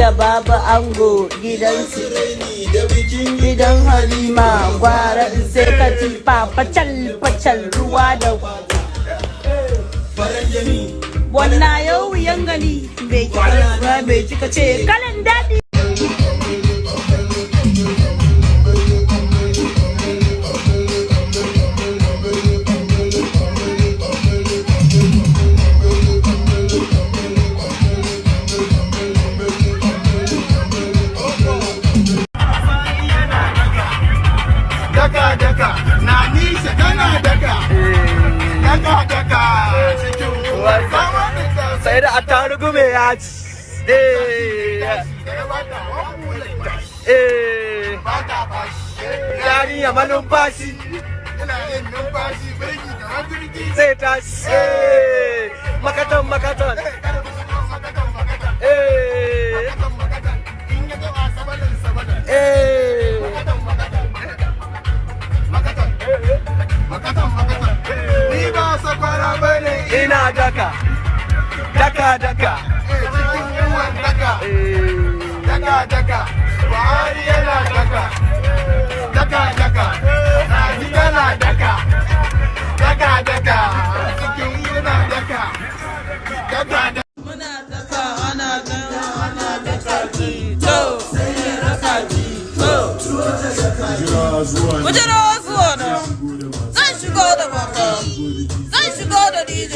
da baba ango gidansu gidan Halima gwara in sai katifa facal ruwa da wannan yau yan gani bai kika ce kalan daɗi. Daka na nisha tana daka sai da attarugu mai yaji yari ya manumfashi zai tashi makatan ni ba sakwara bane ina daka cikin ruwan daka Buhari yana daka Naji yana daka cikin yana daka Muna daka ana daka to sai raka to Kujera zuwa na zan shigo da mata zan shigo da DJ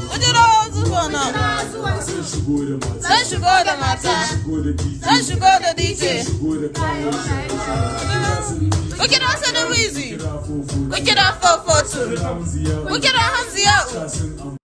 Kujera zuwa na zan shigo da mata zan shigo da DJ Kukira Sani Wizi Kukira 442 Kukira Hamziyau